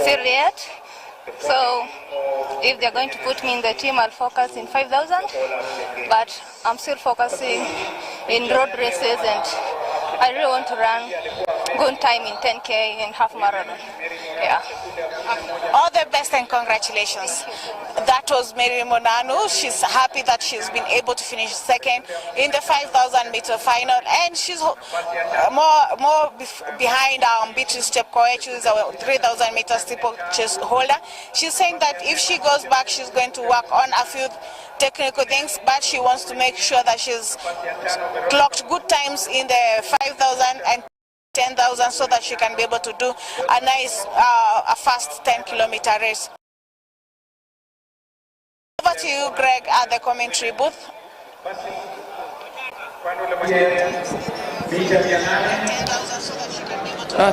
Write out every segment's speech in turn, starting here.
still yet. So if they're going to put me in the team, I'll focus in 5,000. But I'm still focusing in road races, and I really want to run good time in 10K and half marathon. Yeah. All the best and congratulations. That was Mary Monanu. She's happy that she's been able to finish second in the 5,000 meter final, and she's more behind Beatrice Chepkoech, who is our 3,000 meter steeplechase holder. She's saying that if she goes back, she's going to work on a few technical things, but she wants to make sure that she's clocked good times in the 5,000 and 10,000 so that she can be able to do a nice, a fast 10-kilometer race. Over to you, Greg, at the commentary booth.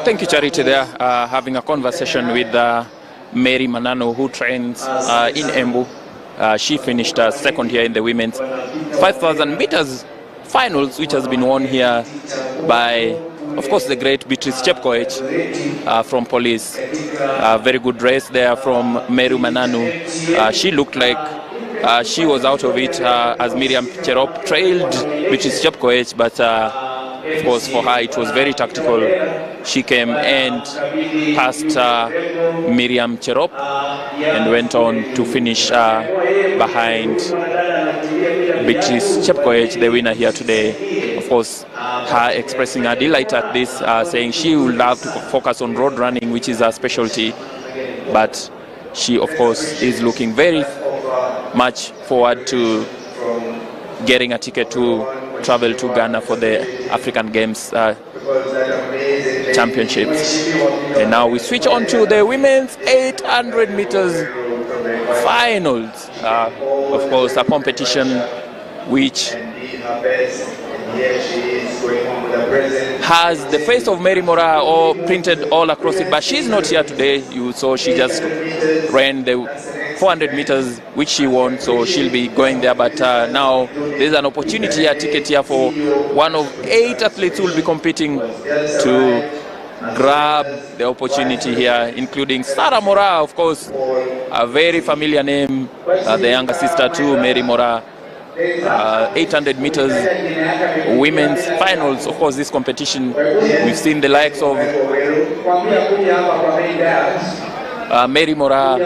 Thank you, Charity, there, having a conversation with Mary Manano, who trains in Embu. She finished second here in the women's 5,000 meters finals, which has been won here by, of course, the great Beatrice Chepkoech from Police. Very good race there from Mary Manano. She looked like she was out of it as Miriam Cherop trailed Beatrice Chepkoech, but of course for her it was very tactical. She came and passed Miriam Cherop and went on to finish behind Beatrice Chepkoech, the winner here today. Of course, her expressing her delight at this, saying she would love to focus on road running, which is her specialty, but she, of course, is looking very much forward to getting a ticket to travel to Ghana for the African Games Championships. And now we switch on to the women's 800 meters finals. Of course, a competition which has the face of Mary Mora all printed all across it, but she's not here today. You saw she just ran the 400 meters, which she won, so she'll be going there. But now there's an opportunity, a ticket here for one of 8 athletes who will be competing to grab the opportunity here, including Sarah Mora, of course, a very familiar name, the younger sister to Mary Mora. 800 meters women's finals. Of course, this competition, we've seen the likes of Mary Mora,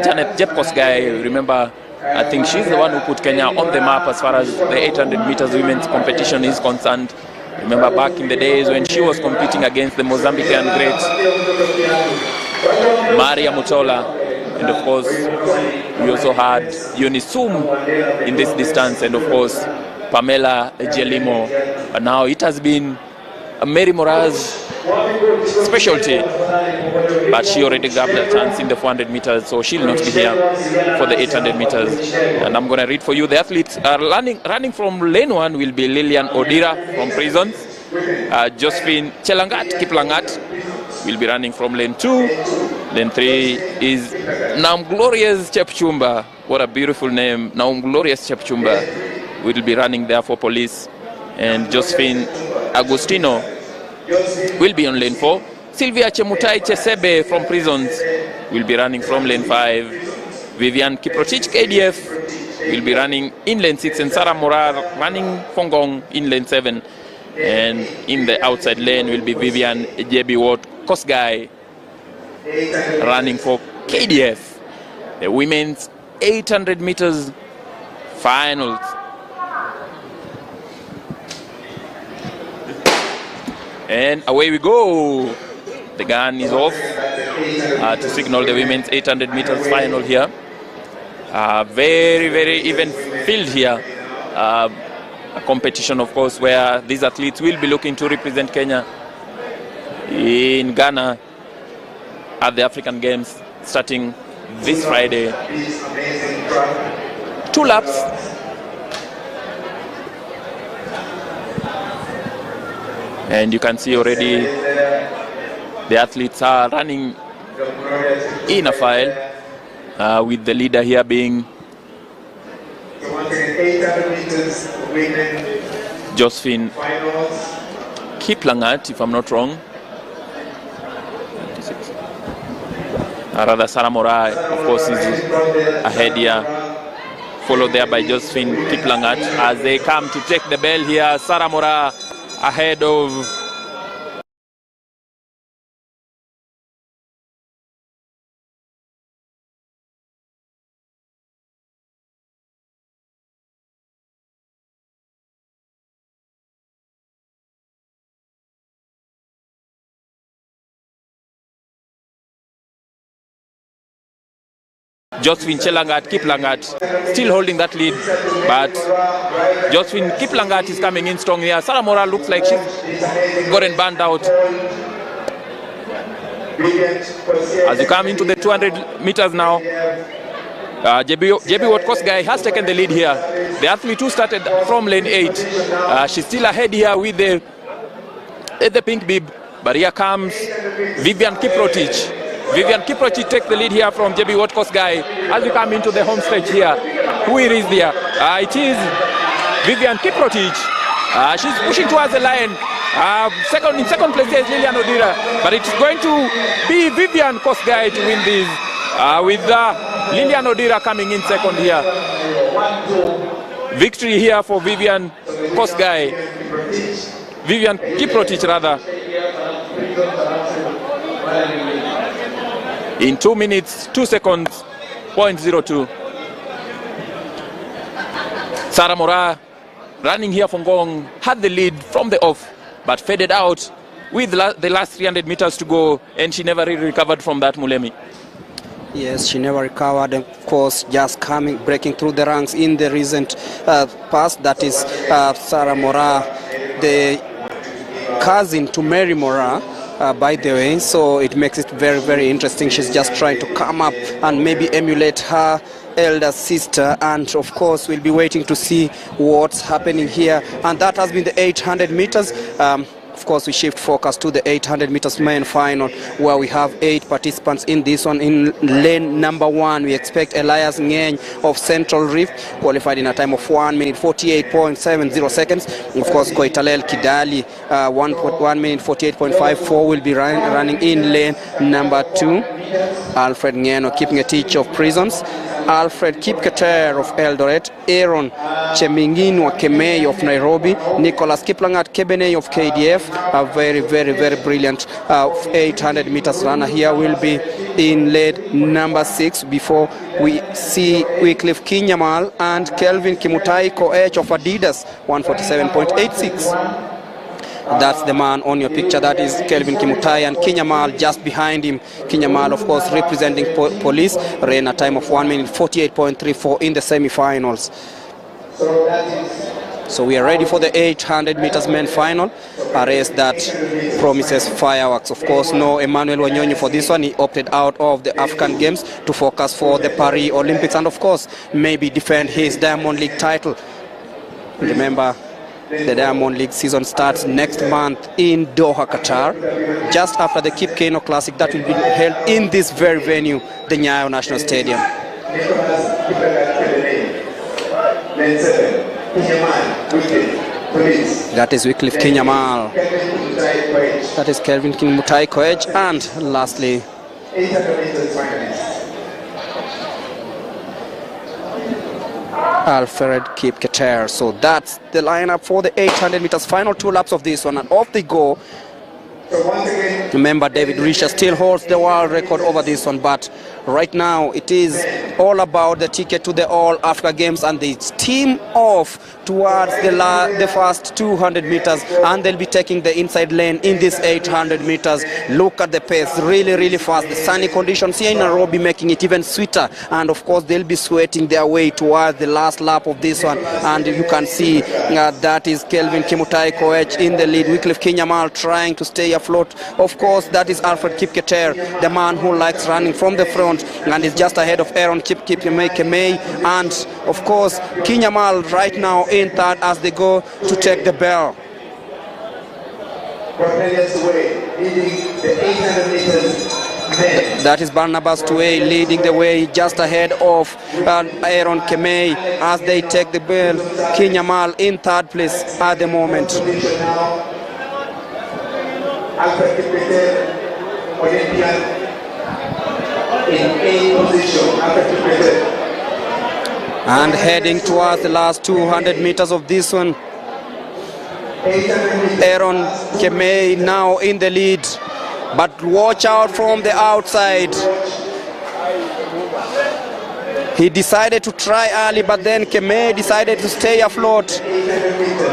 Janet Jepkos guy. Remember, I think she's the one who put Kenya on the map as far as the 800 meters women's competition is concerned. Remember back in the days when she was competing against the Mozambican great Maria Mutola. And of course, we also had Unisum in this distance, and of course, Pamela Jelimo. But now it has been Mary Mora's specialty, but she already grabbed a chance in the 400 meters, so she'll not be here for the 800 meters. And I'm going to read for you. The athletes are running from lane 1 will be Lilian Odira from Prisons. Josephine Chelangat Kiplangat will be running from lane 2. Lane 3 is Naumglorious Chepchumba. What a beautiful name, Naumglorious Chepchumba. Will be running there for Police. And Josephine Agustino will be on lane 4. Sylvia Chemutai Chesebe from Prisons will be running from lane 5. Vivian Kiprotich KDF will be running in lane 6. And Sarah Morar running Fongong in lane 7. And in the outside lane will be Vivian JB Watt Kosgai running for KDF. The women's 800 meters finals. And away we go. The gun is off to signal the women's 800 meters final here. Very, very even field here. A competition, of course, where these athletes will be looking to represent Kenya in Ghana at the African Games starting this Friday. 2 laps. And you can see already the athletes are running in a file with the leader here being Josephine Kiplangat, if I'm not wrong. Rather, Sarah Morai, of course, is ahead here. Followed there by Josephine Kiplangat as they come to take the bell here. Sarah Morai ahead of Josephine Kiplangat still holding that lead, but Josephine Kiplangat is coming in strong here. Sarah Morai looks like she's gotten burned out. As you come into the 200 meters now, JB Watkosgai has taken the lead here. The athlete who started from lane 8, she's still ahead here with the pink bib, but here comes Vivian Kiprotich. Vivian Kiprotich takes the lead here from JB Watkosgai as we come into the home stretch here. Who it is there? It is Vivian Kiprotich. She's pushing towards the line. In second place there is Lilian Odira, but it's going to be Vivian Kosgai to win this, with Lilian Odira coming in second here. Victory here for Vivian Kosgai. Vivian Kiprotich rather. In 2 minutes, 2 seconds, 0.02. Sarah Morai running here from Gong had the lead from the off, but faded out with the last 300 meters to go, and she never really recovered from that, Mulemi. Yes, she never recovered, and of course just breaking through the ranks in the recent past. That is Sarah Morai, the cousin to Mary Morai, by the way, so it makes it very, very interesting. She's just trying to come up and maybe emulate her elder sister, and of course we'll be waiting to see what's happening here. And that has been the 800 meters. Of course, we shift focus to the 800 meters main final, where we have 8 participants in this one. In lane number 1, we expect Elias Ngeny of Central Reef, qualified in a time of 1 minute 48.70 seconds. Of course, Koitalel Kidali, 1 minute 48.54, will be running in lane number 2. Alfred Ngeno keeping a teach of prisons. Alfred Kipketer of Eldoret, Aaron Cheminginwa Kemei of Nairobi, Nicholas Kiplangat Kebene of KDF, a very, very, very brilliant 800 meters runner here, will be in lane number 6 before we see Wycliffe Kinyamal and Kelvin Kimutai Koech of Adidas, 147.86. That's the man on your picture. That is Kelvin Kimutai, and Kinyamal just behind him. Kinyamal, of course, representing police, ran a time of 1 minute 48.34 in the semi-finals. So we are ready for the 800 meters men final, a race that promises fireworks. Of course, no Emmanuel Wanyonyi for this one. He opted out of the African Games to focus for the Paris Olympics, and of course, maybe defend his Diamond League title. Remember, the Diamond League season starts next month in Doha, Qatar, just after the Kip Keino Classic that will be held in this very venue, the Nyayo National Stadium. That is Wycliffe Kinyamal. That is Kelvin Kimutai Koech, and lastly, Alfred Kipketer. So that's the lineup for the 800 meters final 2 laps of this one, and off they go. Remember, David Risha still holds the world record over this one, but right now it is all about the ticket to the All Africa Games, and they team off towards the first 200 meters, and they'll be taking the inside lane in this 800 meters. Look at the pace, really, really fast. The sunny conditions here in Nairobi making it even sweeter, and of course they'll be sweating their way towards the last lap of this one. And you can see that is Kelvin Kimutai Koech in the lead, Wycliffe Kinyamal trying to stay afloat. Of course, that is Alfred Kipketer, the man who likes running from the front, and is just ahead of Aaron Kemei, and of course Kinyamal right now in third as they go to take the bell. That is Barnabas Tuwei leading the way just ahead of Aaron Kemei as they take the bell. Kinyamal in third place at the moment. And heading towards the last 200 meters of this one, Aaron Kemei now in the lead, but watch out from the outside. He decided to try early, but then Kemei decided to stay afloat.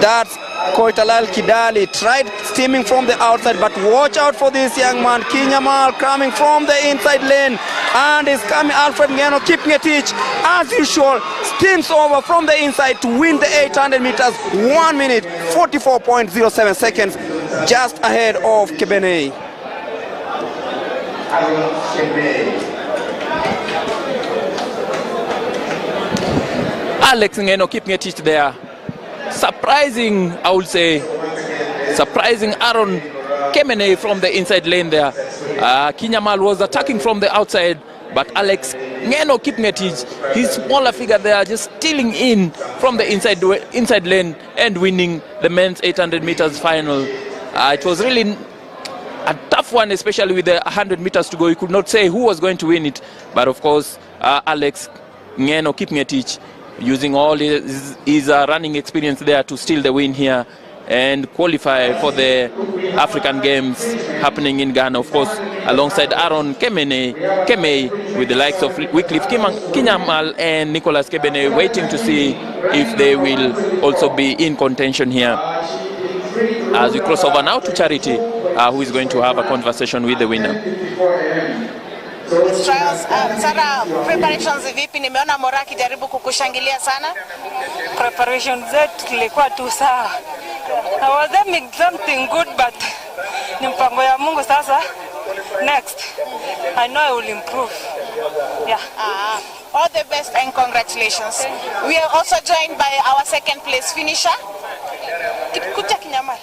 That's Koitalal Kidali tried steaming from the outside, but watch out for this young man, Kinyamal, coming from the inside lane, and is coming Alfred Ngeno keeping a teach. As usual, steams over from the inside to win the 800 meters, 1 minute 44.07 seconds, just ahead of Kebene. Alex Ngeno keeping a teach there. Surprising, I would say, surprising Aaron Kemene from the inside lane there. Kinyamal was attacking from the outside, but Alex Ngeno keeping it. His smaller figure there, just stealing in from the inside lane and winning the men's 800 meters final. It was really a tough one, especially with the 100 meters to go. You could not say who was going to win it, but of course, Alex Ngeno keeping it, using all his running experience there to steal the win here and qualify for the African Games happening in Ghana, of course, alongside Aaron Kemei, with the likes of Wycliffe Kinyamal and Nicholas Kebene waiting to see if they will also be in contention here. As we cross over now to Charity, who is going to have a conversation with the winner. Trials, Sara, preparations vipi? Nimeona Mora akijaribu kukushangilia sana. Preparations zetu zilikuwa tu sawa. I was aiming something good, but ni mpango ya Mungu sasa. Next, I know I will improve. Yeah. All the best and congratulations. We are also joined by our second place finisher, Kucha Kinyamal.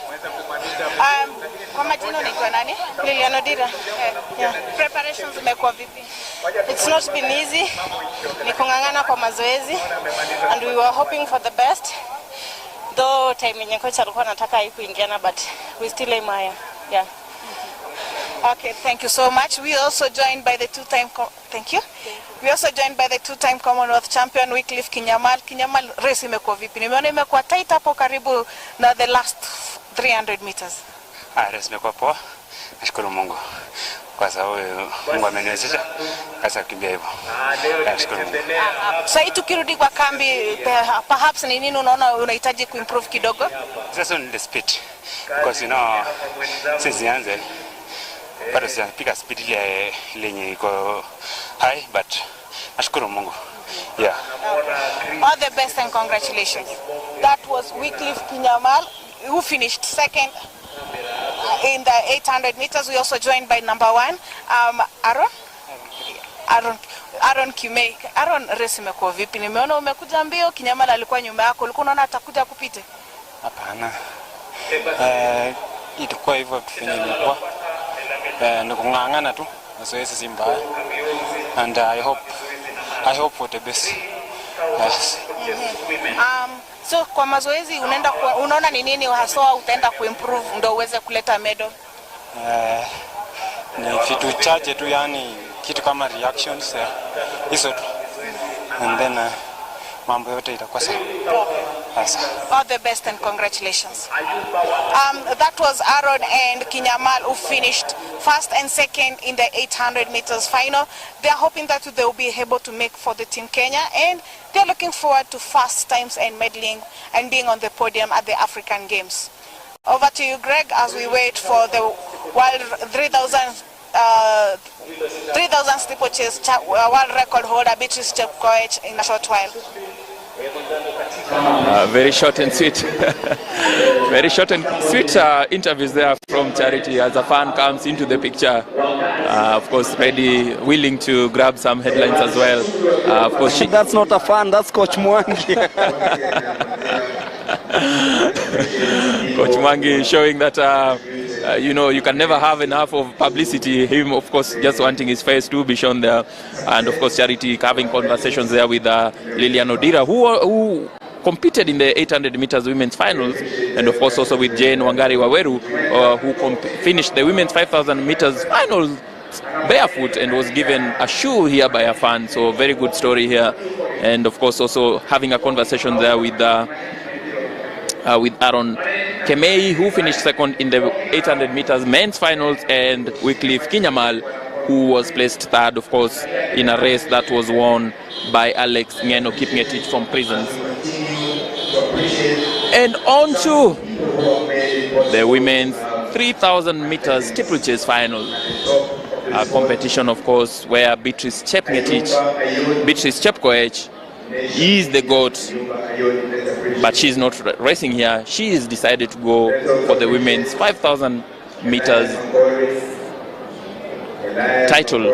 Kwa majina unaitwa nani? Liliano Dira. Yeah. Preparations zimekuwa vipi? It's not been easy. Ni kungangana kwa mazoezi, and we were hoping for the best. Though time yenye coach alikuwa anataka haikuingiana, but we still aim higher. Yeah. Okay, thank you so much. We also joined by the two-time We also joined by the two-time Commonwealth champion Wycliffe Kinyamal. Kinyamal, race imekuwa vipi? Nimeona imekuwa tight hapo karibu na the last 300 meters. Race imekuwa poa. Nashukuru Mungu kwa sababu Mungu ameniwezesha kasa kukimbia hivyo. Nashukuru Mungu. Sasa tukirudi kwa kambi, perhaps ni nini unaona unahitaji kuimprove kidogo? Just on the speed, because since nianze bado sijapiga speed ile yenye iko high, but nashukuru Mungu. Yeah. All the best and congratulations. That was Wycliffe Kinyamal, who finished second in the 800 meters. We also joined by number 1, Aaron Kemei. Aaron, race imekuwa vipi? Nimeona umekuja mbio, Kinyamal alikuwa nyuma yako. Ulikuwa unaona atakuja kupite? Hapana. Ilikuwa hivyo tufanye ilikuwa. Nikungangana tu, mazoezi si mbaya. And I hope for the best. Yes. So kwa mazoezi unaona ni nini haswa utaenda kuimprove ndio uweze kuleta medal? Ni vitu chache tu, yani kitu kama reactions hizo tu. And then mambo yote itakuwa sawa. Yes. All the best and congratulations. That was Aaron and Kinyamal, who finished first and second in the 800 meters final. They are hoping that they will be able to make for the Team Kenya, and they are looking forward to fast times and medaling and being on the podium at the African Games. Over to you, Greg, as we wait for the World 3,000 steeplechase world record holder Beatrice Chepkoech in a short while. Very short and sweet. Very short and sweet interviews there from Charity as a fan comes into the picture. Of course, ready, willing to grab some headlines as well. Of course, that's not a fan, that's Coach Mwangi. Coach Mwangi showing that you can never have enough of publicity. Him, of course, just wanting his face to be shown there, and of course, Charity having conversations there with Lilian Odira, who competed in the 800 meters women's finals, and of course also with Jane Wangari Waweru, who finished the women's 5,000 meters finals walked barefoot and was given a shoe here by a fan. So very good story here. And of course also having a conversation there with Aaron Kemei, who finished second in the 800 meters men's finals, and Wycliffe Kinyamal, who was placed third, of course, in a race that was won by Alex Ngeno Kipngetich from Prisons. And on to the women's 3,000 meters steeplechase final. A competition, of course, where Beatrice Chepkoech is the GOAT, but she's not racing here. She has decided to go for the women's 5,000 meters title,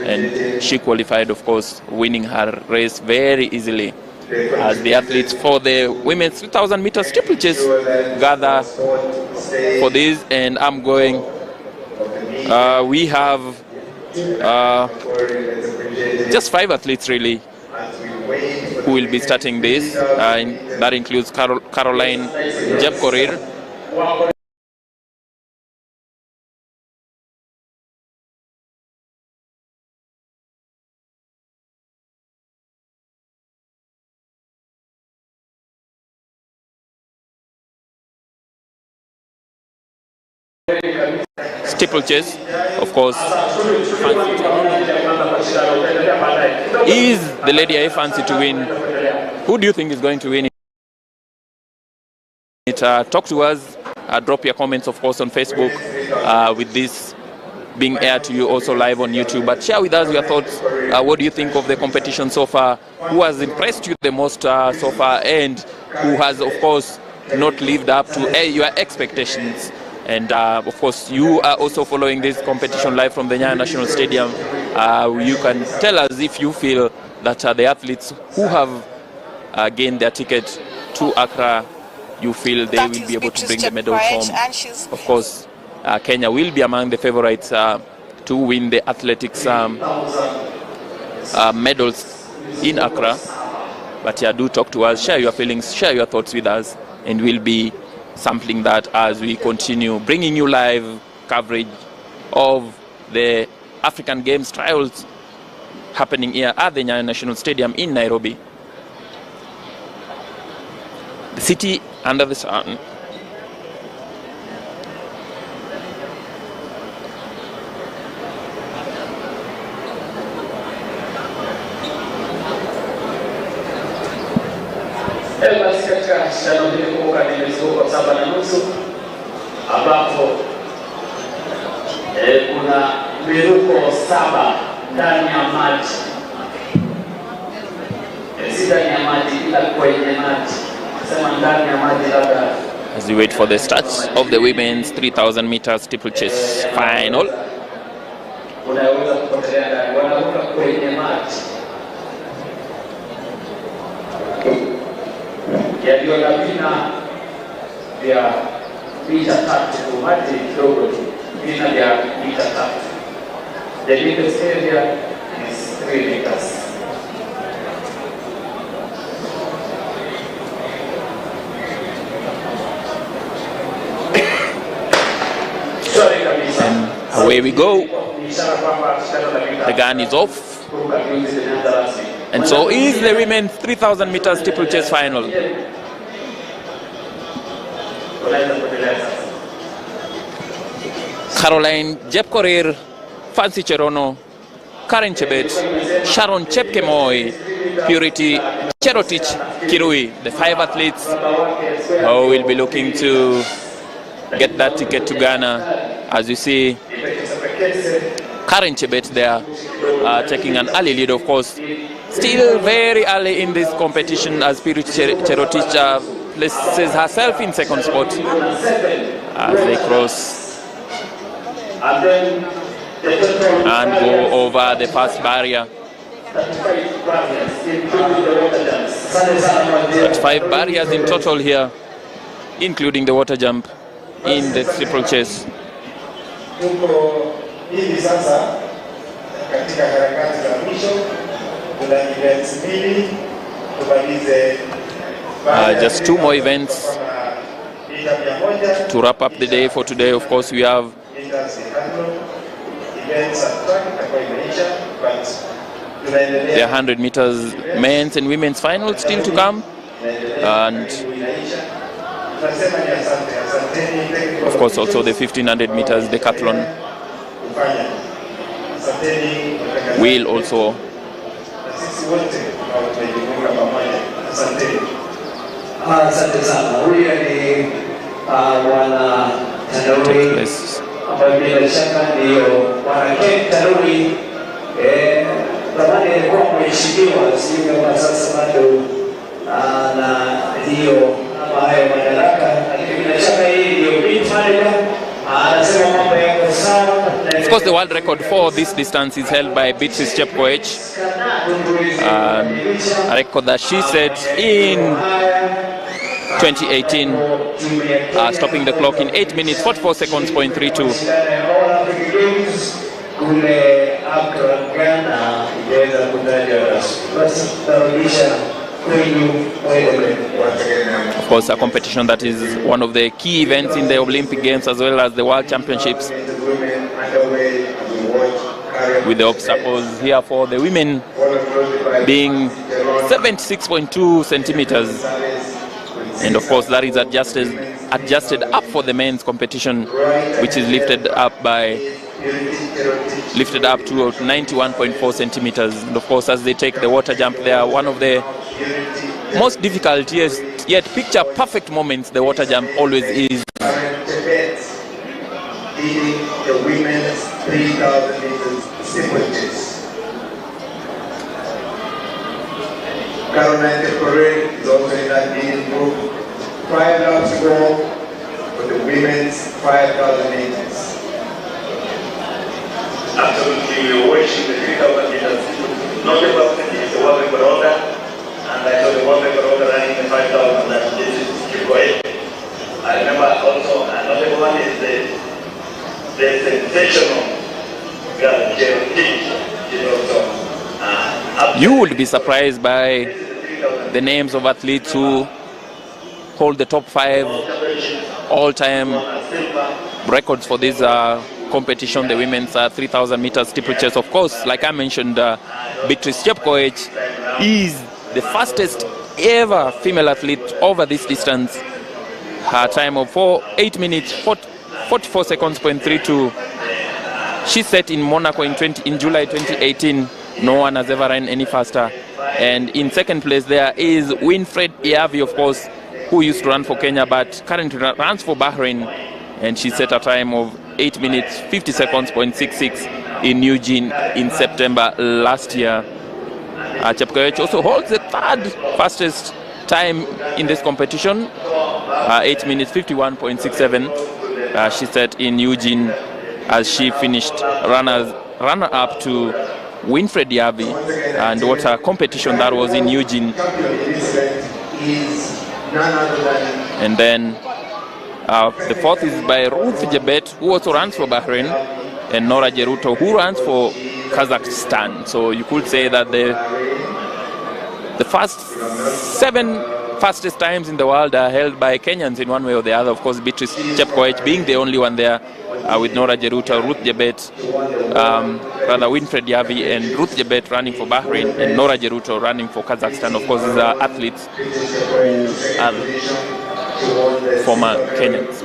and she qualified, of course, winning her race very easily. As the athletes for the women's 3,000 meters steeplechase gather for this, and I'm going. We have just 5 athletes really who will be starting this. That includes Caroline Jepkorir, steeplechase, of course. Is the Lady I fancy to win? Who do you think is going to win it? Talk to us. Drop your comments, of course, on Facebook, with this being aired to you also live on YouTube. But share with us your thoughts. What do you think of the competition so far? Who has impressed you the most so far, and who has, of course, not lived up to your expectations? And of course, you are also following this competition live from the Nyayo National Stadium. You can tell us if you feel that the athletes who have gained their ticket to Accra, you feel they will be able to bring the medal home. Of course, Kenya will be among the favorites to win the athletics medals in Accra. But yeah, do talk to us, share your feelings, share your thoughts with us, and we'll be sampling that as we continue bringing you live coverage of the African Games trials happening here at the Nyayo National Stadium in Nairobi, the city under the sun. Basi katika shindano hili kumbuka limezunguka 7:30 ambapo kuna miruko 7 ndani ya maji. Si ndani ya maji ila kwenye maji. Sema ndani ya maji labda. As we wait for the start of the women's 3,000 meters steeplechase final. Unaweza kupotelea ndani, wanaruka kwenye maji. Yaliyo na vina vya mita 3 maji kidogo tu, vina vya mita 3. The deepest area is 3 meters. And away we go. The gun is off. And so is the women's 3,000 meters steeplechase final. Caroline Jepkorir, Fancy Cherono, Karen Chebet, Sharon Chepkemoi, Purity Cherotich Kirui, the 5 athletes who will be looking to get that ticket to Ghana. As you see, Karen Chebet there taking an early lead, of course. Still very early in this competition, as Purity Cherotich places herself in second spot as they cross and go over the first barrier. But 5 barriers in total here, including the water jump in the steeplechase. Just 2 more events to wrap up the day for today. Of course, we have The 100 meters men's and women's finals still to come, and of course also the 1500 meters decathlon will also take place. Zamani alikuwa mheshimiwa, sijui kama sasa bado na hiyo ama hayo madaraka, lakini bila shaka hii ndio big manager anasema mambo yako sawa. Of course, the world record for this distance is held by Beatrice Chepkoech, a record that she set in 2018, stopping the clock in 8 minutes 44 seconds point 32. Of course, a competition that is one of the key events in the Olympic Games as well as the World Championships, with the obstacles here for the women being 76.2 centimeters, and of course that is adjusted up for the men's competition, which is lifted up to 91.4 centimeters. And of course, as they take the water jump, they are one of the most difficult yet picture perfect moments the water jump always is. The women's 3,000 meters steeplechase. Caroline Correa is also in that leading group. 5 laps to go for the women's 5,000 meters. Absolutely, we were watching the 3,000 meters. Not about the world record order, and I saw the world record order running the 5,000 that this is Chewen. I remember also another one is the sensational girl, Chewen. You would be surprised by the names of athletes who hold the top 5 all-time records for this competition, the women's 3,000 meters steeplechase. Of course, like I mentioned, Beatrice Chepkoech is the fastest ever female athlete over this distance. Her time of 8 minutes 44 seconds point 32. She set in Monaco in July 2018. No one has ever run any faster. And in second place there is Winfred Iavi, of course, who used to run for Kenya but currently runs for Bahrain, and she set a time of 8 minutes 50 seconds point 66 in Eugene in September last year. Chepkoech also holds the third fastest time in this competition, 8 minutes 51.67. She set in Eugene as she finished runner-up to Winfred Iavi, and what a competition that was in Eugene. And then the fourth is by Ruth Jebet, who also runs for Bahrain, and Nora Jeruto, who runs for Kazakhstan. So you could say that the first 7 fastest times in the world are held by Kenyans in one way or the other. Of course, Beatrice Chepkoech being the only one there, with Nora Jeruto, Ruth Jebet, Winfred Iavi and Ruth Jebet running for Bahrain, and Nora Jeruto running for Kazakhstan. Of course, these are athletes who are former Kenyans,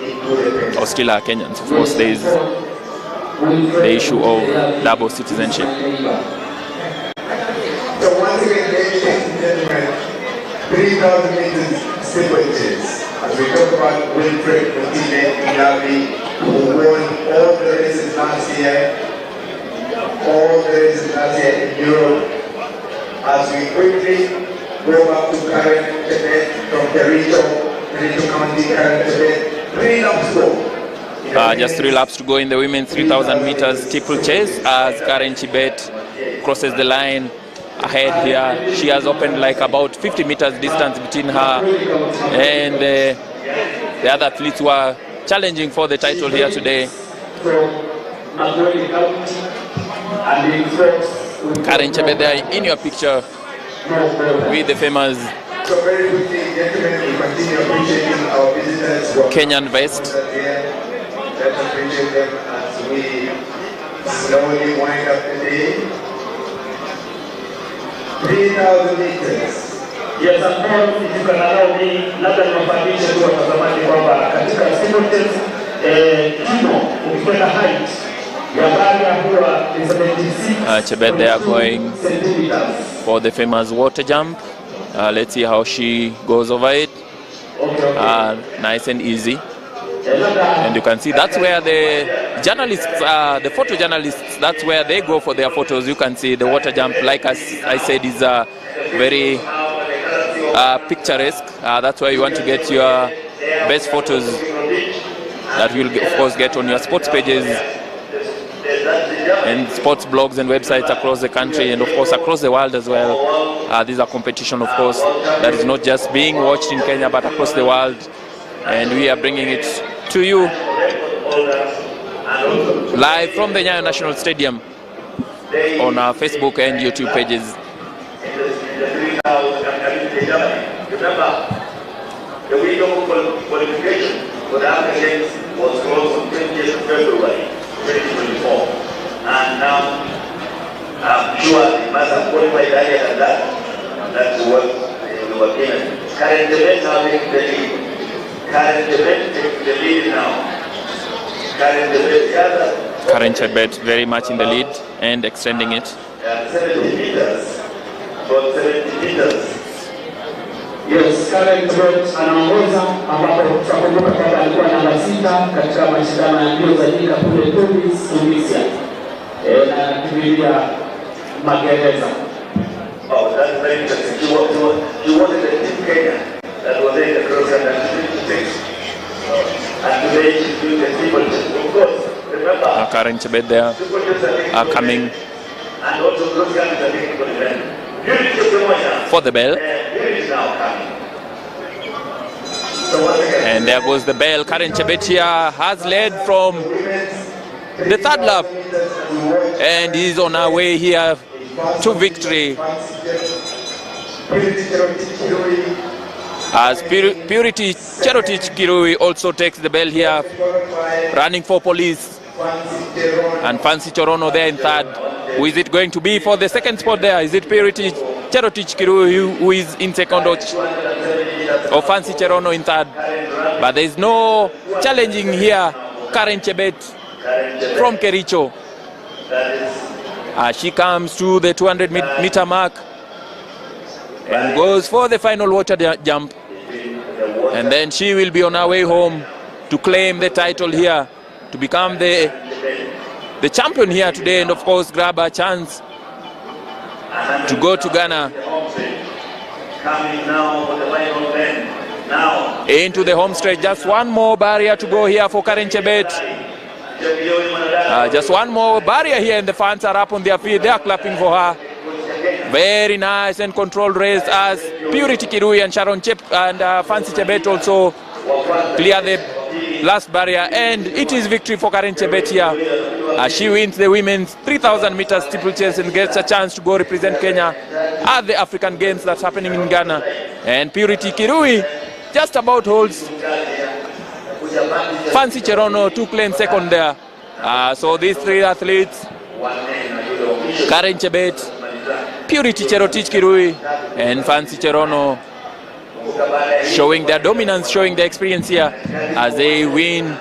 or still are Kenyans. Of course, there is the issue of double citizenship. So once again, ladies and gentlemen, 3,000 meters steeplechase. As we talk about Winfred Iavi, who won all the races last year, in Europe. As we quickly go back to Karen Tebet from Kericho County, Karen Tebet, 3 laps to go. Just 3 laps to go in the women's 3,000 meters steeplechase as Karen Tebet crosses the line ahead here. She has opened like about 50 meters distance between her and the other athletes who are challenging for the title here today. Karen Tebet there in your picture with the famous Kenyan vest. Let's appreciate them as we slowly wind up the day. 3,000 meters. Yes, and Paul, if you can allow me, labda niwafahamishe tu watazamaji kwamba katika simultaneous kimo ukikwenda height ya baria huwa ni 76 Chebet, they are going for the famous water jump. Let's see how she goes over it. Nice and easy. And you can see that's where the journalists, the photojournalists, that's where they go for their photos. You can see the water jump, like as I said, is very picturesque. That's why you want to get your best photos that you'll of course get on your sports pages and sports blogs and websites across the country and of course across the world as well. These are competition, of course, that is not just being watched in Kenya but across the world, and we are bringing it to you live from the Nyayo National Stadium on our Facebook and YouTube pages. Remember, the window of qualification for the African Games was closed on 20th of February 2024. And now, I'm sure they must have qualified earlier than that. That's what we were given. Current events are taking the lead. Current events taking the lead now. Current events, Karen Chebet very much in the lead and extending it. 70 meters. About 70 meters. Yes, Karen Chebet anaongoza, ambapo tutakumbuka kwamba alikuwa namba 6 katika mashindano ya mbio za nyika kule Tunisia. Na kimbilia magereza. Oh, that's very interesting. You wanted a team Kenya that was in the cross country 56. And today she's doing the triple. Of course, remember. Karen Chebet there are coming and also cross country are taking for the for the bell. And there goes the bell. Karen Chebet here has led from the third lap and is on our way here to victory. As Purity Cherotich Kirui also takes the bell here, running for police. And Fancy Chorono there in third. Who is it going to be for the second spot there? Is it Purity Cherotich Kirui who is in second, or Fancy Chorono in third? But there is no challenging here. Karen Chebet from Kericho. She comes to the 200-meter mark and goes for the final water jump. And then she will be on her way home to claim the title here, to become the champion here today, and of course grab a chance to go to Ghana. Into the home stretch. Just one more barrier to go here for Karen Chebet. Just one more barrier here, and the fans are up on their feet. They are clapping for her. Very nice and controlled race as Purity Kirui and Sharon Chep and Fancy Chebet also clear the last barrier, and it is victory for Karen Chebet here. She wins the women's 3,000 meters steeplechase and gets a chance to go represent Kenya at the African Games that's happening in Ghana. And Purity Kirui just about holds Fancy Cherono to claim second there. So these three athletes, Karen Chebet, Purity Cherotich Kirui and Fancy Cherono, showing their dominance, showing their experience here as they win,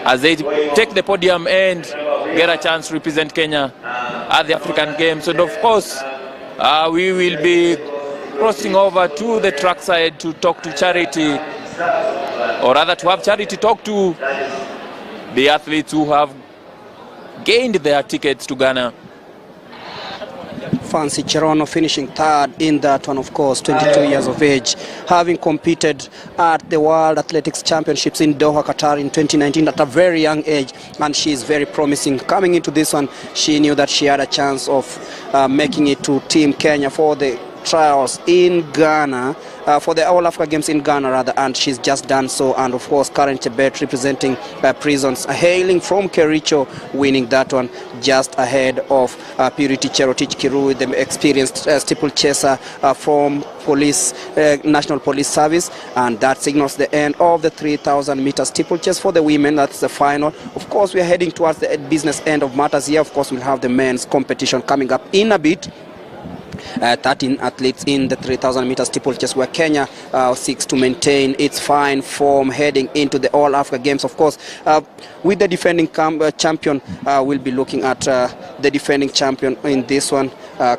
as they take the podium and get a chance to represent Kenya at the African Games. And of course, we will be crossing over to the track side to talk to Charity, or rather to have Charity talk to the athletes who have gained their tickets to Ghana. Fancy Cherono finishing third in that one, of course, 22 years of age, having competed at the World Athletics Championships in Doha, Qatar in 2019 at a very young age, and she is very promising. Coming into this one, she knew that she had a chance of making it to Team Kenya for the trials in Ghana, for the All Africa Games in Ghana rather, and she's just done so. And of course, Karen Chebet representing Prisons, hailing from Kericho, winning that one just ahead of Purity Cherotich Kirui, the experienced steeplechaser from National Police Service. And that signals the end of the 3,000 meter steeplechase for the women. That's the final. Of course, we are heading towards the business end of matters here. Of course, we'll have the men's competition coming up in a bit. 13 athletes in the 3,000 meter steeplechase, where Kenya seeks to maintain its fine form heading into the All Africa Games. Of course, with the defending champion, we'll be looking at the defending champion in this one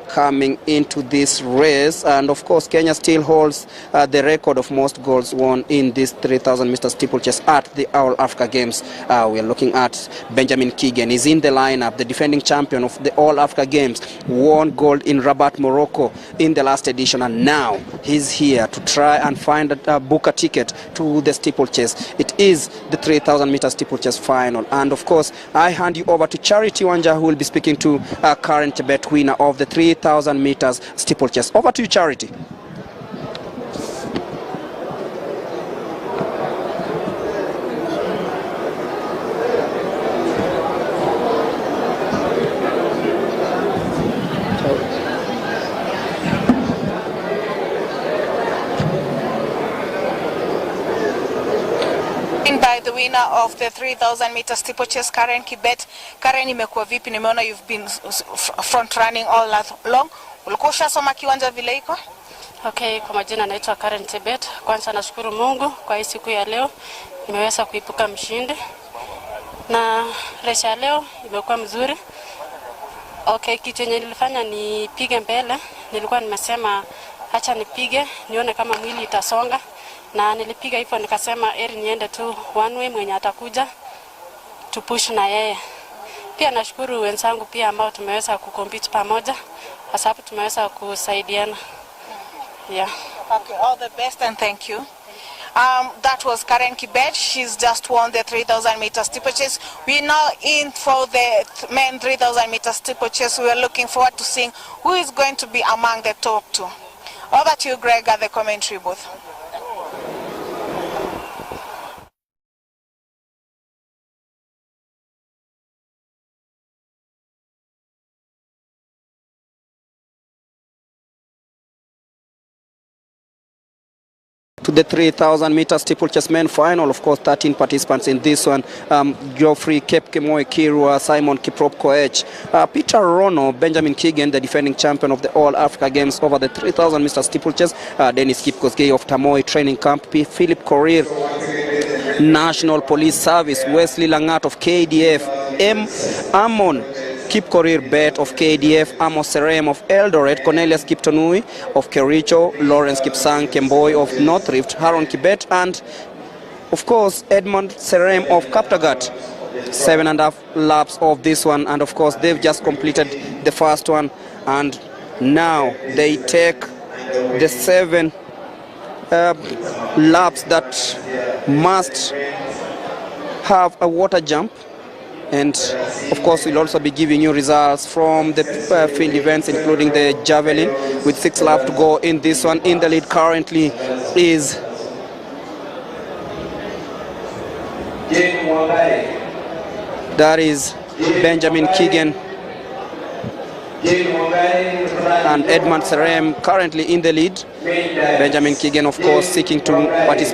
coming into this race. And of course, Kenya still holds the record of most goals won in this 3,000 meter steeplechase at the All Africa Games. We are looking at Benjamin Keegan. He's in the lineup, the defending champion of the All Africa Games, won gold in Rabat, Morocco in the last edition, and now he's here to try and book a ticket to the steeplechase. It is the 3,000 meter steeplechase final. And of course, I hand you over to Charity Wanja, who will be speaking to Karen Chebet, winner of the 3,000 meters steeplechase. Over to you, Charity. By the winner of the 3,000 meter steeplechase, Karen Kibet. Karen, imekuwa vipi? Nimeona you've been front running all along. Ulikuwa ushasoma kiwanja vile iko? Okay, kwa majina naitwa Karen Kibet. Kwanza nashukuru Mungu kwa hii siku ya leo nimeweza kuibuka mshindi. Na race ya leo imekuwa mzuri. Okay, kitu yenye nilifanya nipige mbele. Nilikuwa nimesema acha nipige nione kama mwili itasonga. Na nilipiga hivyo nikasema eri niende tu one way, mwenye atakuja tupush na yeye. Pia nashukuru wenzangu pia ambao tumeweza kucompete pamoja, kwa sababu tumeweza kusaidiana. Yeah. Okay, all the best and thank you. That was Karen Kibet. She's just won the 3,000 meter steeplechase. We're now in for the men 3,000 meter steeplechase. We are looking forward to seeing who is going to be among the top two. Over to you, Greg, at the commentary booth. To the 3,000 meter steeplechase men final. Of course, 13 participants in this one. Geoffrey Kepkemoe Kirua, Simon Kiprop Koech, Peter Rono, Benjamin Keegan, the defending champion of the All Africa Games over the 3,000 meter steeplechase, Dennis Kipkosgei of Tamoi Training Camp, Philip Korir, National Police Service, Wesley Langat of KDF, Amon Kipkorir Bet of KDF, Amos Serem of Eldoret, Cornelius Kiptonui of Kericho, Lawrence Kipsang Kemboy of North Rift, Haron Kibet, and of course Edmund Serem of Kaptagat. 7.5 laps of this one, and of course they've just completed the first one, and now they take the 7 laps that must have a water jump. And of course we'll also be giving you results from the field events, including the javelin, with 6 laps to go in this one. In the lead currently is Benjamin Keegan and Edmund Serem currently in the lead. Benjamin Keegan, of course, seeking to participate